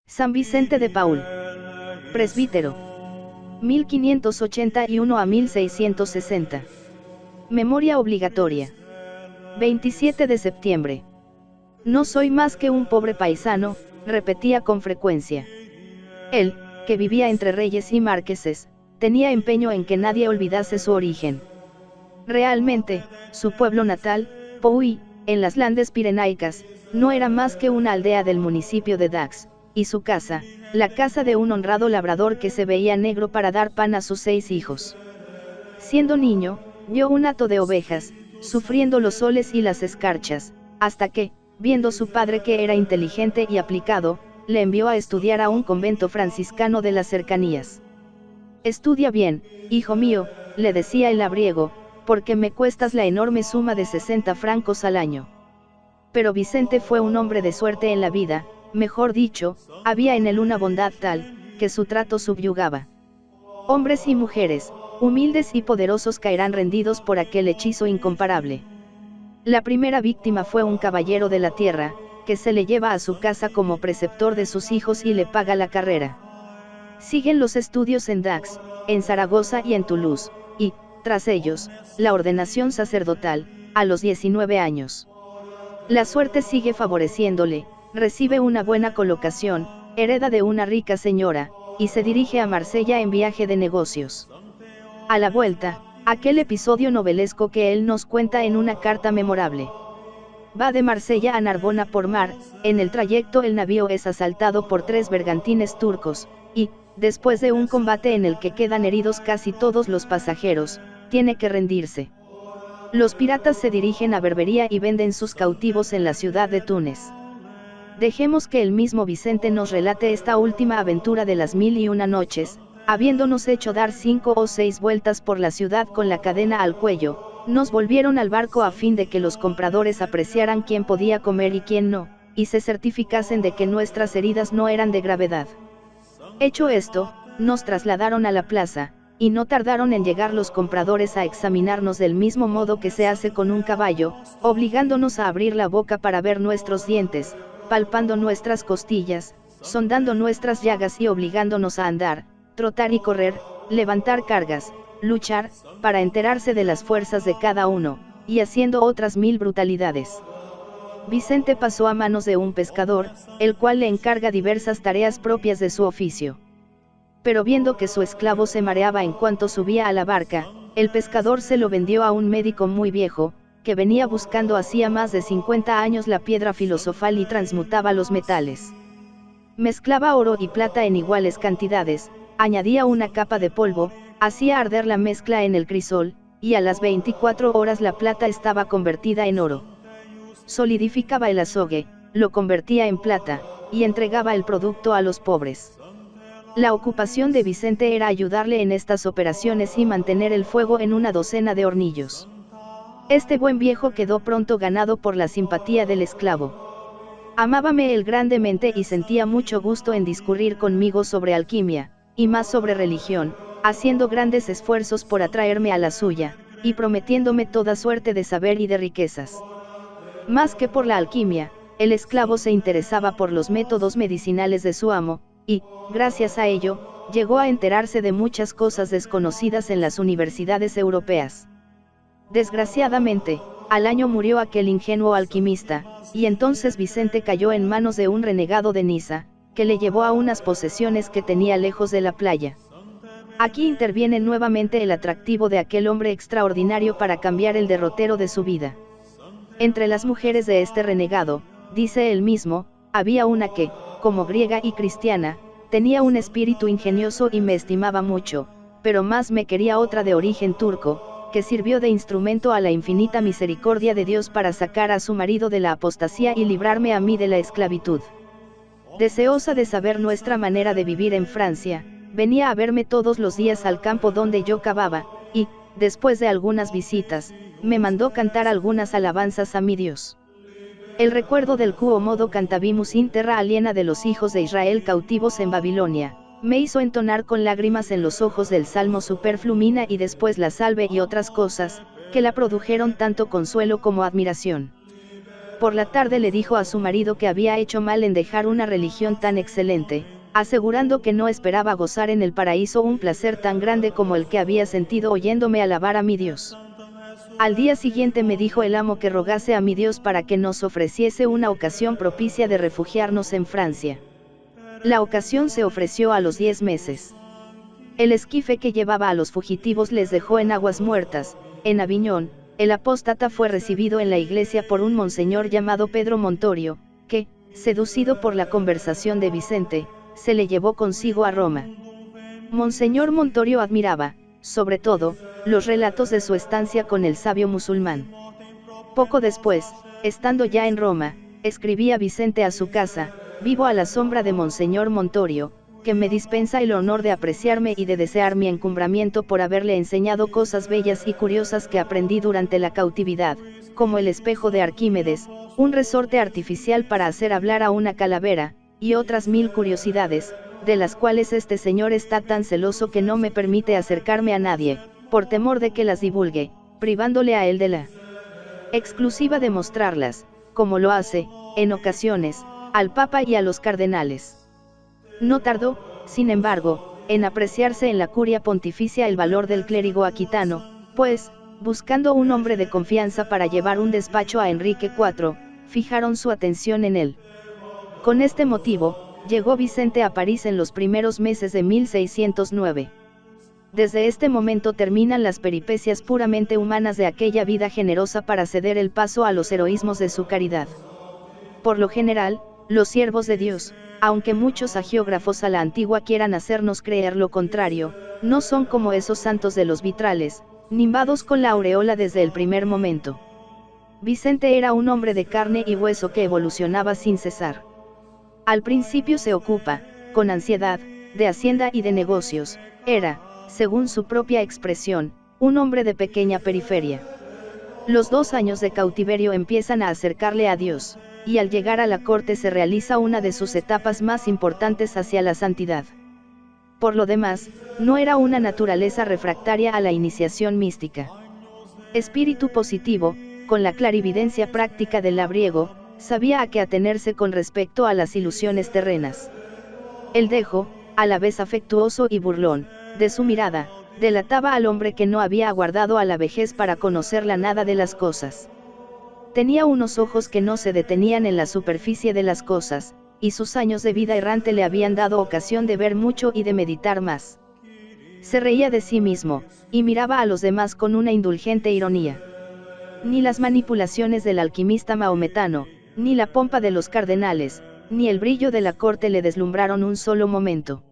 San Vicente de Paúl. Presbítero. 1581 a 1660. Memoria obligatoria. 27 de septiembre. No soy más que un pobre paisano, repetía con frecuencia. Él, que vivía entre reyes y marqueses, tenía empeño en que nadie olvidase su origen. Realmente, su pueblo natal, Pouy, en las Landes Pirenaicas, no era más que una aldea del municipio de Dax, y su casa, la casa de un honrado labrador que se veía negro para dar pan a sus 6 hijos. Siendo niño, vio un hato de ovejas, sufriendo los soles y las escarchas, hasta que, viendo su padre que era inteligente y aplicado, le envió a estudiar a un convento franciscano de las cercanías. Estudia bien, hijo mío, le decía el labriego, porque me cuestas la enorme suma de 60 francos al año. Pero Vicente fue un hombre de suerte en la vida, mejor dicho, había en él una bondad tal, que su trato subyugaba. Hombres y mujeres, humildes y poderosos caerán rendidos por aquel hechizo incomparable. La primera víctima fue un caballero de la tierra, que se le lleva a su casa como preceptor de sus hijos y le paga la carrera. Siguen los estudios en Dax, en Zaragoza y en Toulouse, y, tras ellos, la ordenación sacerdotal, a los 19 años. La suerte sigue favoreciéndole, recibe una buena colocación, hereda de una rica señora, y se dirige a Marsella en viaje de negocios. A la vuelta, aquel episodio novelesco que él nos cuenta en una carta memorable. Va de Marsella a Narbona por mar, en el trayecto el navío es asaltado por 3 bergantines turcos, y, después de un combate en el que quedan heridos casi todos los pasajeros, tiene que rendirse. Los piratas se dirigen a Berbería y venden sus cautivos en la ciudad de Túnez. Dejemos que el mismo Vicente nos relate esta última aventura de las 1001 noches, habiéndonos hecho dar 5 o 6 vueltas por la ciudad con la cadena al cuello, nos volvieron al barco a fin de que los compradores apreciaran quién podía comer y quién no, y se certificasen de que nuestras heridas no eran de gravedad. Hecho esto, nos trasladaron a la plaza, y no tardaron en llegar los compradores a examinarnos del mismo modo que se hace con un caballo, obligándonos a abrir la boca para ver nuestros dientes, palpando nuestras costillas, sondando nuestras llagas y obligándonos a andar, trotar y correr, levantar cargas, luchar, para enterarse de las fuerzas de cada uno, y haciendo otras 1000 brutalidades. Vicente pasó a manos de un pescador, el cual le encarga diversas tareas propias de su oficio. Pero viendo que su esclavo se mareaba en cuanto subía a la barca, el pescador se lo vendió a un médico muy viejo, que venía buscando hacía más de 50 años la piedra filosofal y transmutaba los metales. Mezclaba oro y plata en iguales cantidades, añadía una capa de polvo, hacía arder la mezcla en el crisol, y a las 24 horas la plata estaba convertida en oro. Solidificaba el azogue, lo convertía en plata, y entregaba el producto a los pobres. La ocupación de Vicente era ayudarle en estas operaciones y mantener el fuego en una docena de hornillos. Este buen viejo quedó pronto ganado por la simpatía del esclavo. Amábame él grandemente y sentía mucho gusto en discurrir conmigo sobre alquimia, y más sobre religión, haciendo grandes esfuerzos por atraerme a la suya, y prometiéndome toda suerte de saber y de riquezas. Más que por la alquimia, el esclavo se interesaba por los métodos medicinales de su amo, y, gracias a ello, llegó a enterarse de muchas cosas desconocidas en las universidades europeas. Desgraciadamente, al año murió aquel ingenuo alquimista, y entonces Vicente cayó en manos de un renegado de Niza, que le llevó a unas posesiones que tenía lejos de la playa. Aquí interviene nuevamente el atractivo de aquel hombre extraordinario para cambiar el derrotero de su vida. Entre las mujeres de este renegado, dice él mismo, había una que, como griega y cristiana, tenía un espíritu ingenioso y me estimaba mucho, pero más me quería otra de origen turco, que sirvió de instrumento a la infinita misericordia de Dios para sacar a su marido de la apostasía y librarme a mí de la esclavitud. Deseosa de saber nuestra manera de vivir en Francia, venía a verme todos los días al campo donde yo cavaba, y, después de algunas visitas, me mandó cantar algunas alabanzas a mi Dios. El recuerdo del quo modo cantabimus in terra aliena de los hijos de Israel cautivos en Babilonia, me hizo entonar con lágrimas en los ojos del Salmo Superflumina y después la Salve y otras cosas, que la produjeron tanto consuelo como admiración. Por la tarde le dijo a su marido que había hecho mal en dejar una religión tan excelente, asegurando que no esperaba gozar en el paraíso un placer tan grande como el que había sentido oyéndome alabar a mi Dios. Al día siguiente me dijo el amo que rogase a mi Dios para que nos ofreciese una ocasión propicia de refugiarnos en Francia. La ocasión se ofreció a los 10 meses. El esquife que llevaba a los fugitivos les dejó en aguas muertas. En Aviñón, el apóstata fue recibido en la iglesia por un monseñor llamado Pedro Montorio, que, seducido por la conversación de Vicente, se le llevó consigo a Roma. Monseñor Montorio admiraba, sobre todo, los relatos de su estancia con el sabio musulmán. Poco después, estando ya en Roma, escribía Vicente a su casa: vivo a la sombra de Monseñor Montorio, que me dispensa el honor de apreciarme y de desear mi encumbramiento por haberle enseñado cosas bellas y curiosas que aprendí durante la cautividad, como el espejo de Arquímedes, un resorte artificial para hacer hablar a una calavera, y otras 1000 curiosidades, de las cuales este señor está tan celoso que no me permite acercarme a nadie, por temor de que las divulgue, privándole a él de la exclusiva de mostrarlas, como lo hace, en ocasiones, al Papa y a los cardenales. No tardó, sin embargo, en apreciarse en la curia pontificia el valor del clérigo aquitano, pues, buscando un hombre de confianza para llevar un despacho a Enrique IV, fijaron su atención en él. Con este motivo, llegó Vicente a París en los primeros meses de 1609. Desde este momento terminan las peripecias puramente humanas de aquella vida generosa para ceder el paso a los heroísmos de su caridad. Por lo general, los siervos de Dios, aunque muchos agiógrafos a la antigua quieran hacernos creer lo contrario, no son como esos santos de los vitrales, nimbados con la aureola desde el primer momento. Vicente era un hombre de carne y hueso que evolucionaba sin cesar. Al principio se ocupa, con ansiedad, de hacienda y de negocios. Era, según su propia expresión, un hombre de pequeña periferia. Los 2 años de cautiverio empiezan a acercarle a Dios, y al llegar a la corte se realiza una de sus etapas más importantes hacia la santidad. Por lo demás, no era una naturaleza refractaria a la iniciación mística. Espíritu positivo, con la clarividencia práctica del labriego, sabía a qué atenerse con respecto a las ilusiones terrenas. El dejo, a la vez afectuoso y burlón, de su mirada, delataba al hombre que no había aguardado a la vejez para conocer la nada de las cosas. Tenía unos ojos que no se detenían en la superficie de las cosas, y sus años de vida errante le habían dado ocasión de ver mucho y de meditar más. Se reía de sí mismo, y miraba a los demás con una indulgente ironía. Ni las manipulaciones del alquimista mahometano, ni la pompa de los cardenales, ni el brillo de la corte le deslumbraron un solo momento.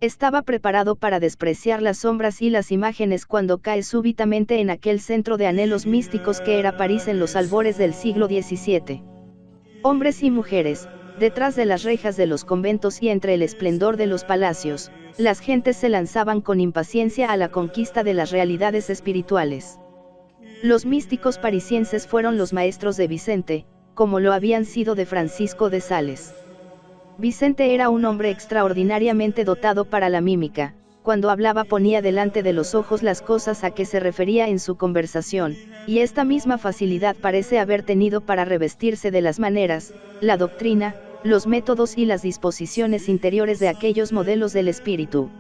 Estaba preparado para despreciar las sombras y las imágenes cuando cae súbitamente en aquel centro de anhelos místicos que era París en los albores del siglo XVII. Hombres y mujeres, detrás de las rejas de los conventos y entre el esplendor de los palacios, las gentes se lanzaban con impaciencia a la conquista de las realidades espirituales. Los místicos parisienses fueron los maestros de Vicente, como lo habían sido de Francisco de Sales. Vicente era un hombre extraordinariamente dotado para la mímica. Cuando hablaba ponía delante de los ojos las cosas a que se refería en su conversación, y esta misma facilidad parece haber tenido para revestirse de las maneras, la doctrina, los métodos y las disposiciones interiores de aquellos modelos del espíritu.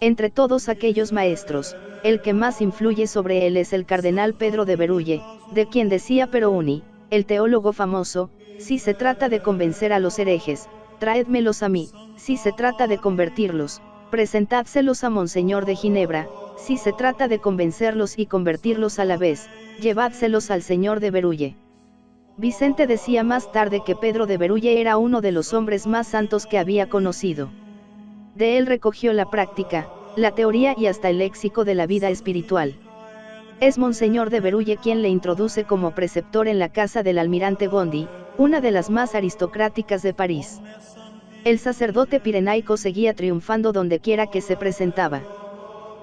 Entre todos aquellos maestros, el que más influye sobre él es el cardenal Pedro de Berulle, de quien decía Peruni, el teólogo famoso: si se trata de convencer a los herejes, traédmelos a mí; si se trata de convertirlos, presentádselos a Monseñor de Ginebra; si se trata de convencerlos y convertirlos a la vez, llevádselos al señor de Berulle. Vicente decía más tarde que Pedro de Berulle era uno de los hombres más santos que había conocido. De él recogió la práctica, la teoría y hasta el léxico de la vida espiritual. Es Monseñor de Berulle quien le introduce como preceptor en la casa del almirante Gondi, una de las más aristocráticas de París. El sacerdote pirenaico seguía triunfando dondequiera que se presentaba.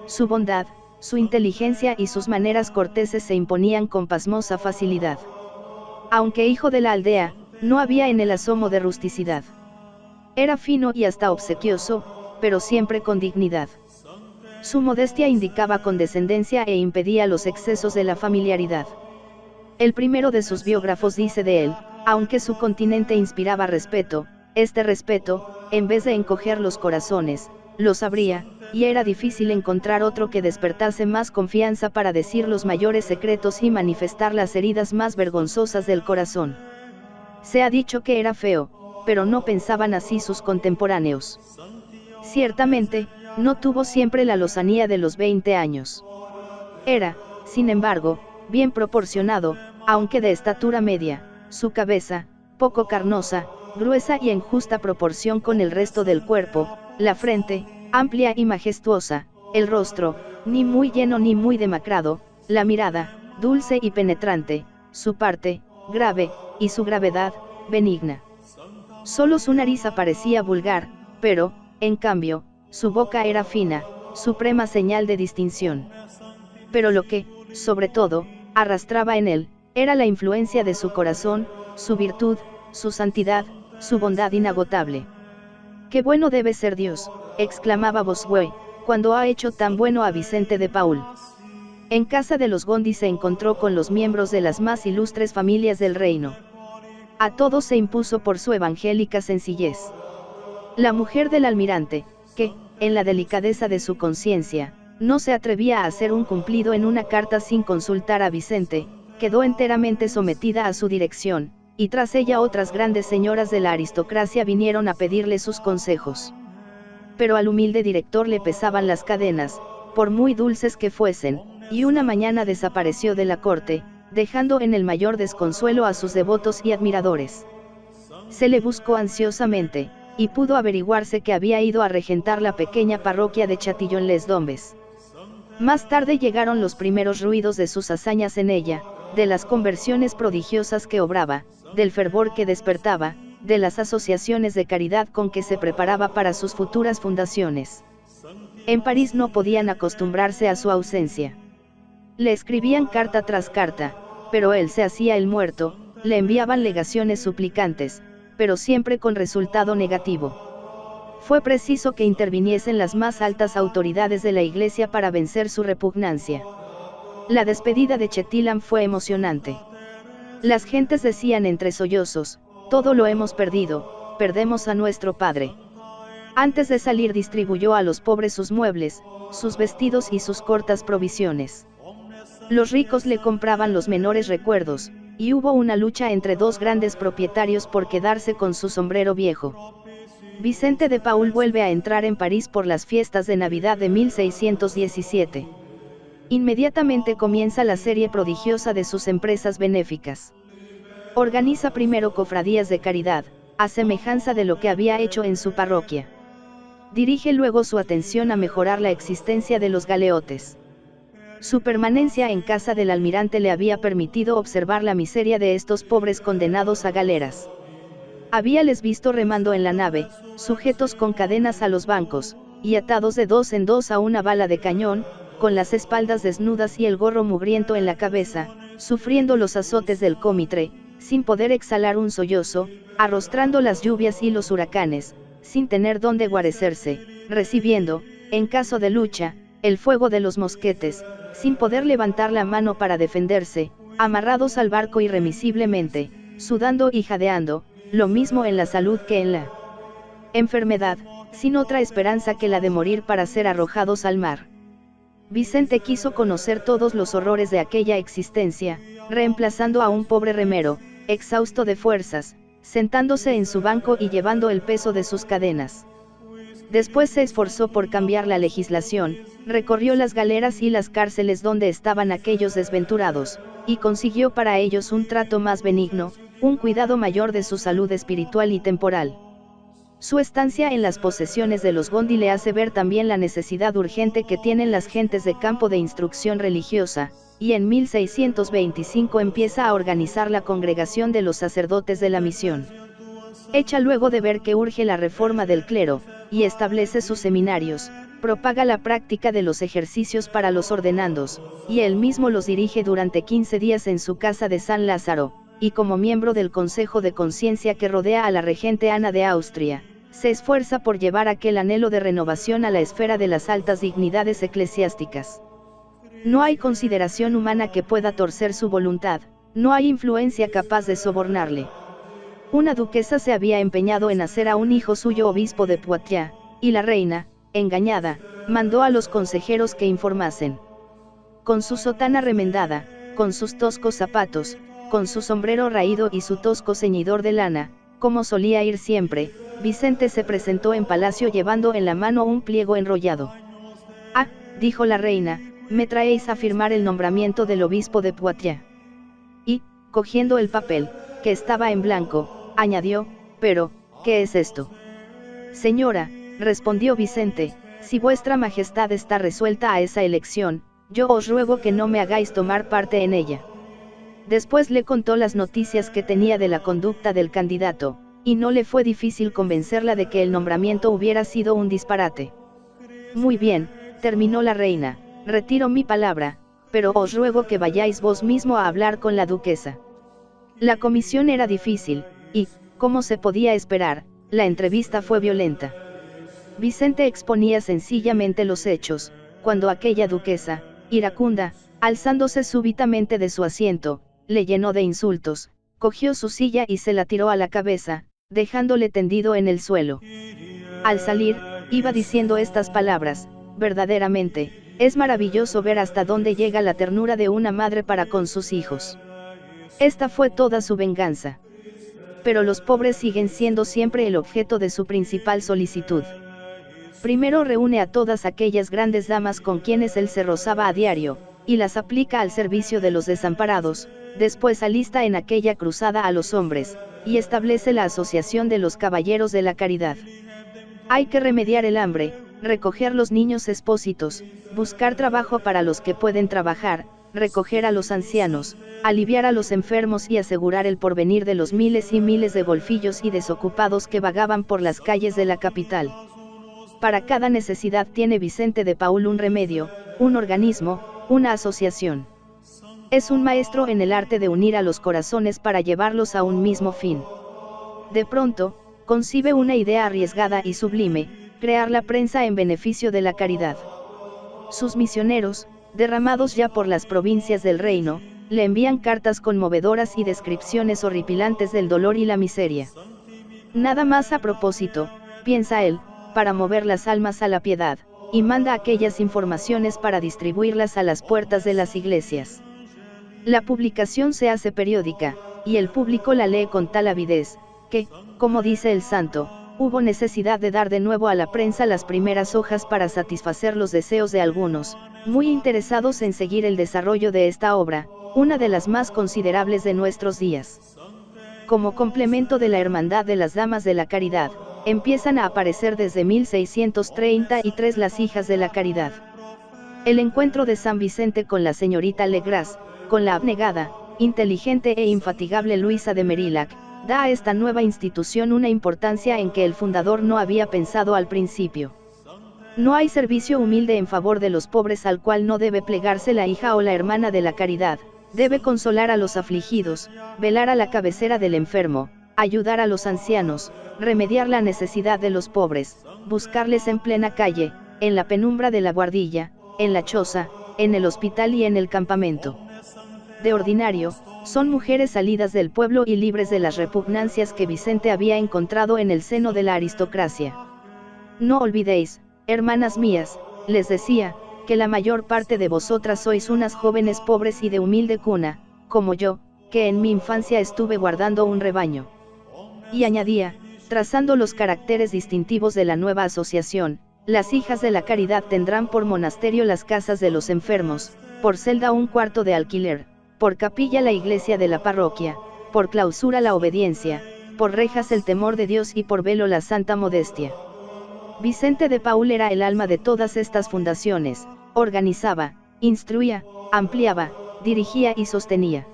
Su bondad, su inteligencia y sus maneras corteses se imponían con pasmosa facilidad. Aunque hijo de la aldea, no había en él asomo de rusticidad. Era fino y hasta obsequioso, pero siempre con dignidad. Su modestia indicaba condescendencia e impedía los excesos de la familiaridad. El primero de sus biógrafos dice de él: aunque su continente inspiraba respeto, este respeto, en vez de encoger los corazones, los abría, y era difícil encontrar otro que despertase más confianza para decir los mayores secretos y manifestar las heridas más vergonzosas del corazón. Se ha dicho que era feo, pero no pensaban así sus contemporáneos. Ciertamente, no tuvo siempre la lozanía de los 20 años. Era, sin embargo, bien proporcionado, aunque de estatura media, su cabeza, poco carnosa, gruesa y en justa proporción con el resto del cuerpo, la frente, amplia y majestuosa, el rostro, ni muy lleno ni muy demacrado, la mirada, dulce y penetrante, su parte, grave, y su gravedad, benigna. Solo su nariz parecía vulgar, pero, en cambio, su boca era fina, suprema señal de distinción. Pero lo que, sobre todo, arrastraba en él, era la influencia de su corazón, su virtud, su santidad, su bondad inagotable. ¡Qué bueno debe ser Dios!, exclamaba Bossuet, cuando ha hecho tan bueno a Vicente de Paúl. En casa de los Gondi se encontró con los miembros de las más ilustres familias del reino. A todos se impuso por su evangélica sencillez. La mujer del almirante, que, en la delicadeza de su conciencia, no se atrevía a hacer un cumplido en una carta sin consultar a Vicente, quedó enteramente sometida a su dirección, y tras ella otras grandes señoras de la aristocracia vinieron a pedirle sus consejos. Pero al humilde director le pesaban las cadenas, por muy dulces que fuesen, y una mañana desapareció de la corte, dejando en el mayor desconsuelo a sus devotos y admiradores. Se le buscó ansiosamente, y pudo averiguarse que había ido a regentar la pequeña parroquia de Chatillon-les-Dombes. Más tarde llegaron los primeros ruidos de sus hazañas en ella, de las conversiones prodigiosas que obraba, del fervor que despertaba, de las asociaciones de caridad con que se preparaba para sus futuras fundaciones. En París no podían acostumbrarse a su ausencia. Le escribían carta tras carta, pero él se hacía el muerto, le enviaban legaciones suplicantes, pero siempre con resultado negativo. Fue preciso que interviniesen las más altas autoridades de la Iglesia para vencer su repugnancia. La despedida de Chatillon fue emocionante. Las gentes decían entre sollozos: todo lo hemos perdido, perdemos a nuestro padre. Antes de salir distribuyó a los pobres sus muebles, sus vestidos y sus cortas provisiones. Los ricos le compraban los menores recuerdos, y hubo una lucha entre dos grandes propietarios por quedarse con su sombrero viejo. Vicente de Paúl vuelve a entrar en París por las fiestas de Navidad de 1617. Inmediatamente comienza la serie prodigiosa de sus empresas benéficas. Organiza primero cofradías de caridad, a semejanza de lo que había hecho en su parroquia. Dirige luego su atención a mejorar la existencia de los galeotes. Su permanencia en casa del almirante le había permitido observar la miseria de estos pobres condenados a galeras. Habíales visto remando en la nave, sujetos con cadenas a los bancos, y atados de dos en dos a una bala de cañón, con las espaldas desnudas y el gorro mugriento en la cabeza, sufriendo los azotes del cómitre, sin poder exhalar un sollozo, arrostrando las lluvias y los huracanes, sin tener dónde guarecerse, recibiendo, en caso de lucha, el fuego de los mosquetes, sin poder levantar la mano para defenderse, amarrados al barco irremisiblemente, sudando y jadeando, lo mismo en la salud que en la enfermedad, sin otra esperanza que la de morir para ser arrojados al mar. Vicente quiso conocer todos los horrores de aquella existencia, reemplazando a un pobre remero, exhausto de fuerzas, sentándose en su banco y llevando el peso de sus cadenas. Después se esforzó por cambiar la legislación, recorrió las galeras y las cárceles donde estaban aquellos desventurados, y consiguió para ellos un trato más benigno, un cuidado mayor de su salud espiritual y temporal. Su estancia en las posesiones de los Gondi le hace ver también la necesidad urgente que tienen las gentes de campo de instrucción religiosa, y en 1625 empieza a organizar la congregación de los sacerdotes de la misión. Echa luego de ver que urge la reforma del clero, y establece sus seminarios, propaga la práctica de los ejercicios para los ordenandos, y él mismo los dirige durante 15 días en su casa de San Lázaro, y como miembro del Consejo de Conciencia que rodea a la regente Ana de Austria, se esfuerza por llevar aquel anhelo de renovación a la esfera de las altas dignidades eclesiásticas. No hay consideración humana que pueda torcer su voluntad, No hay influencia capaz de sobornarle. Una duquesa se había empeñado en hacer a un hijo suyo obispo de Poitiers, y la reina, engañada, mandó a los consejeros que informasen. Con su sotana remendada, con sus toscos zapatos, con su sombrero raído y su tosco ceñidor de lana, como solía ir siempre, Vicente se presentó en palacio llevando en la mano un pliego enrollado. «Ah», dijo la reina, «me traéis a firmar el nombramiento del obispo de Poitiers». Y, cogiendo el papel, que estaba en blanco, añadió, «pero, ¿qué es esto?». «Señora», respondió Vicente, «si vuestra majestad está resuelta a esa elección, yo os ruego que no me hagáis tomar parte en ella». Después le contó las noticias que tenía de la conducta del candidato, y no le fue difícil convencerla de que el nombramiento hubiera sido un disparate. «Muy bien», terminó la reina, «retiro mi palabra, pero os ruego que vayáis vos mismo a hablar con la duquesa». La comisión era difícil, y, como se podía esperar, la entrevista fue violenta. Vicente exponía sencillamente los hechos, cuando aquella duquesa, iracunda, alzándose súbitamente de su asiento, le llenó de insultos, cogió su silla y se la tiró a la cabeza, dejándole tendido en el suelo. Al salir, iba diciendo estas palabras: «Verdaderamente, es maravilloso ver hasta dónde llega la ternura de una madre para con sus hijos». Esta fue toda su venganza. Pero los pobres siguen siendo siempre el objeto de su principal solicitud. Primero reúne a todas aquellas grandes damas con quienes él se rozaba a diario, y las aplica al servicio de los desamparados, después alista en aquella cruzada a los hombres, y establece la Asociación de los Caballeros de la Caridad. Hay que remediar el hambre, recoger los niños expósitos, buscar trabajo para los que pueden trabajar, recoger a los ancianos, aliviar a los enfermos y asegurar el porvenir de los miles y miles de golfillos y desocupados que vagaban por las calles de la capital. Para cada necesidad tiene Vicente de Paúl un remedio, un organismo, una asociación. Es un maestro en el arte de unir a los corazones para llevarlos a un mismo fin. De pronto, concibe una idea arriesgada y sublime: crear la prensa en beneficio de la caridad. Sus misioneros, derramados ya por las provincias del reino, le envían cartas conmovedoras y descripciones horripilantes del dolor y la miseria. Nada más a propósito, piensa él, para mover las almas a la piedad, y manda aquellas informaciones para distribuirlas a las puertas de las iglesias. La publicación se hace periódica, y el público la lee con tal avidez, que, como dice el santo, hubo necesidad de dar de nuevo a la prensa las primeras hojas para satisfacer los deseos de algunos, muy interesados en seguir el desarrollo de esta obra, una de las más considerables de nuestros días. Como complemento de la Hermandad de las Damas de la Caridad, empiezan a aparecer desde 1633 las Hijas de la Caridad. El encuentro de San Vicente con la señorita Legras, con la abnegada, inteligente e infatigable Luisa de Merillac, da a esta nueva institución una importancia en que el fundador no había pensado al principio. No hay servicio humilde en favor de los pobres al cual no debe plegarse la hija o la hermana de la caridad. Debe consolar a los afligidos, velar a la cabecera del enfermo, ayudar a los ancianos, remediar la necesidad de los pobres, buscarles en plena calle, en la penumbra de la guardilla, en la choza, en el hospital y en el campamento. De ordinario, son mujeres salidas del pueblo y libres de las repugnancias que Vicente había encontrado en el seno de la aristocracia. «No olvidéis, hermanas mías», les decía, «que la mayor parte de vosotras sois unas jóvenes pobres y de humilde cuna, como yo, que en mi infancia estuve guardando un rebaño». Y añadía, trazando los caracteres distintivos de la nueva asociación: «Las Hijas de la Caridad tendrán por monasterio las casas de los enfermos, por celda un cuarto de alquiler, por capilla la iglesia de la parroquia, por clausura la obediencia, por rejas el temor de Dios y por velo la santa modestia». Vicente de Paúl era el alma de todas estas fundaciones: organizaba, instruía, ampliaba, dirigía y sostenía.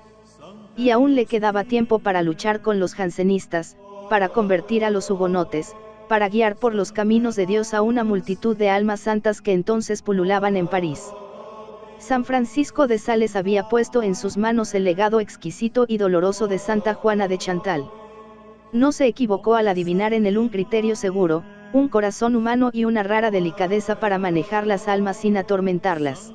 Y aún le quedaba tiempo para luchar con los jansenistas, para convertir a los hugonotes, para guiar por los caminos de Dios a una multitud de almas santas que entonces pululaban en París. San Francisco de Sales había puesto en sus manos el legado exquisito y doloroso de Santa Juana de Chantal. No se equivocó al adivinar en él un criterio seguro, un corazón humano y una rara delicadeza para manejar las almas sin atormentarlas.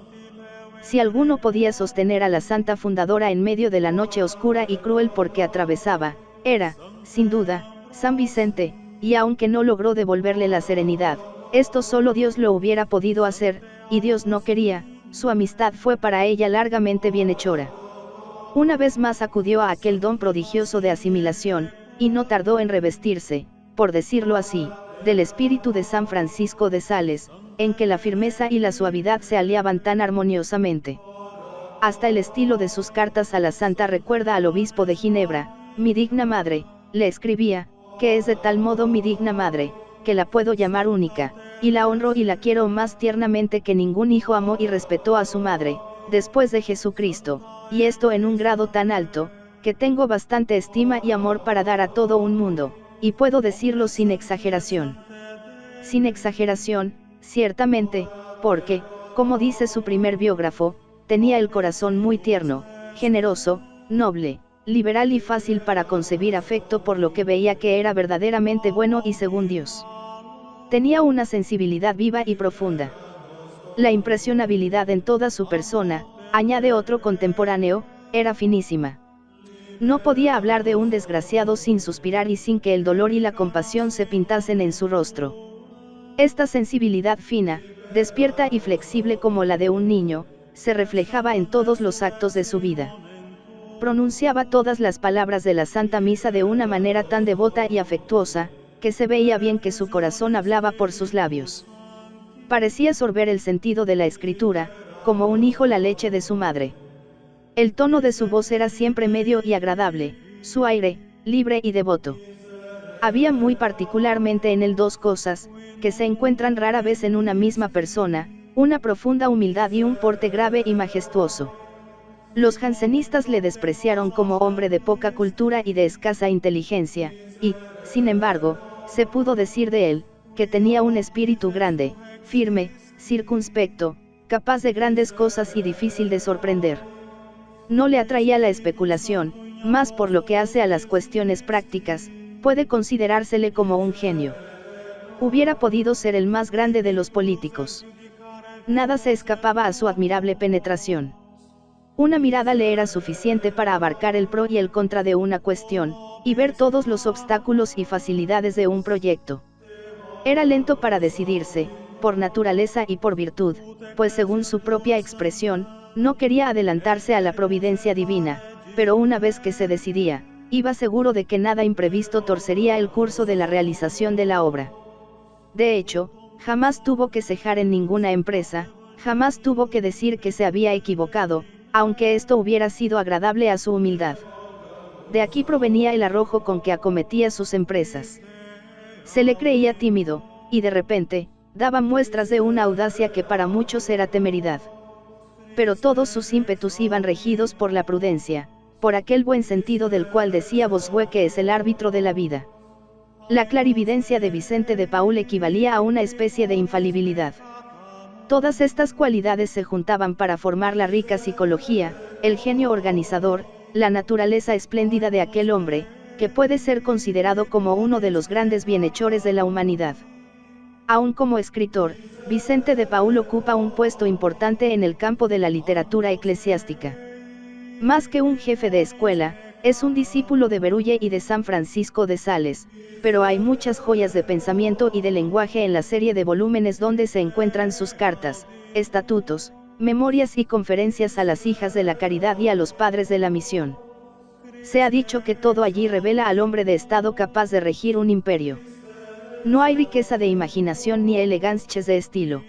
Si alguno podía sostener a la santa fundadora en medio de la noche oscura y cruel porque atravesaba, era, sin duda, San Vicente, y aunque no logró devolverle la serenidad, esto solo Dios lo hubiera podido hacer, y Dios no quería, su amistad fue para ella largamente bienhechora. Una vez más acudió a aquel don prodigioso de asimilación, y no tardó en revestirse, por decirlo así, del espíritu de San Francisco de Sales, en que la firmeza y la suavidad se aliaban tan armoniosamente. Hasta el estilo de sus cartas a la santa recuerda al obispo de Ginebra: mi digna madre, le escribía, que es de tal modo mi digna madre, que la puedo llamar única, y la honro y la quiero más tiernamente que ningún hijo amó y respetó a su madre, después de Jesucristo, y esto en un grado tan alto, que tengo bastante estima y amor para dar a todo un mundo, y puedo decirlo sin exageración. Sin exageración, ciertamente, porque, como dice su primer biógrafo, tenía el corazón muy tierno, generoso, noble, liberal y fácil para concebir afecto por lo que veía que era verdaderamente bueno y según Dios. Tenía una sensibilidad viva y profunda. La impresionabilidad en toda su persona, añade otro contemporáneo, era finísima. No podía hablar de un desgraciado sin suspirar y sin que el dolor y la compasión se pintasen en su rostro. Esta sensibilidad fina, despierta y flexible como la de un niño, se reflejaba en todos los actos de su vida. Pronunciaba todas las palabras de la Santa Misa de una manera tan devota y afectuosa, que se veía bien que su corazón hablaba por sus labios. Parecía sorber el sentido de la escritura, como un hijo la leche de su madre. El tono de su voz era siempre medio y agradable, su aire, libre y devoto. Había muy particularmente en él dos cosas, que se encuentran rara vez en una misma persona: una profunda humildad y un porte grave y majestuoso. Los jansenistas le despreciaron como hombre de poca cultura y de escasa inteligencia, y, sin embargo, se pudo decir de él, que tenía un espíritu grande, firme, circunspecto, capaz de grandes cosas y difícil de sorprender. No le atraía la especulación, mas por lo que hace a las cuestiones prácticas, puede considerársele como un genio. Hubiera podido ser el más grande de los políticos. Nada se escapaba a su admirable penetración. Una mirada le era suficiente para abarcar el pro y el contra de una cuestión, y ver todos los obstáculos y facilidades de un proyecto. Era lento para decidirse, por naturaleza y por virtud, pues según su propia expresión, no quería adelantarse a la providencia divina, pero una vez que se decidía, iba seguro de que nada imprevisto torcería el curso de la realización de la obra. De hecho, jamás tuvo que cejar en ninguna empresa, jamás tuvo que decir que se había equivocado, aunque esto hubiera sido agradable a su humildad. De aquí provenía el arrojo con que acometía sus empresas. Se le creía tímido, y de repente, daba muestras de una audacia que para muchos era temeridad. Pero todos sus ímpetus iban regidos por la prudencia, por aquel buen sentido del cual decía Bossuet que es el árbitro de la vida. La clarividencia de Vicente de Paúl equivalía a una especie de infalibilidad. Todas estas cualidades se juntaban para formar la rica psicología, el genio organizador, la naturaleza espléndida de aquel hombre, que puede ser considerado como uno de los grandes bienhechores de la humanidad. Aún como escritor, Vicente de Paúl ocupa un puesto importante en el campo de la literatura eclesiástica. Más que un jefe de escuela, es un discípulo de Berulle y de San Francisco de Sales, pero hay muchas joyas de pensamiento y de lenguaje en la serie de volúmenes donde se encuentran sus cartas, estatutos, memorias y conferencias a las hijas de la caridad y a los padres de la misión. Se ha dicho que todo allí revela al hombre de Estado capaz de regir un imperio. No hay riqueza de imaginación ni elegancia de estilo.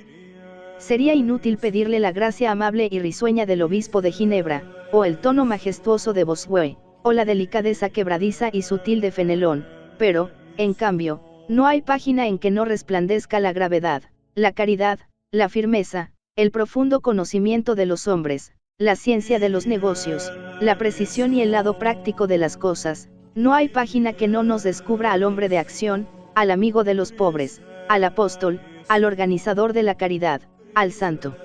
Sería inútil pedirle la gracia amable y risueña del obispo de Ginebra, o el tono majestuoso de Bossuet, o la delicadeza quebradiza y sutil de Fenelón, pero, en cambio, no hay página en que no resplandezca la gravedad, la caridad, la firmeza, el profundo conocimiento de los hombres, la ciencia de los negocios, la precisión y el lado práctico de las cosas. No hay página que no nos descubra al hombre de acción, al amigo de los pobres, al apóstol, al organizador de la caridad, al santo.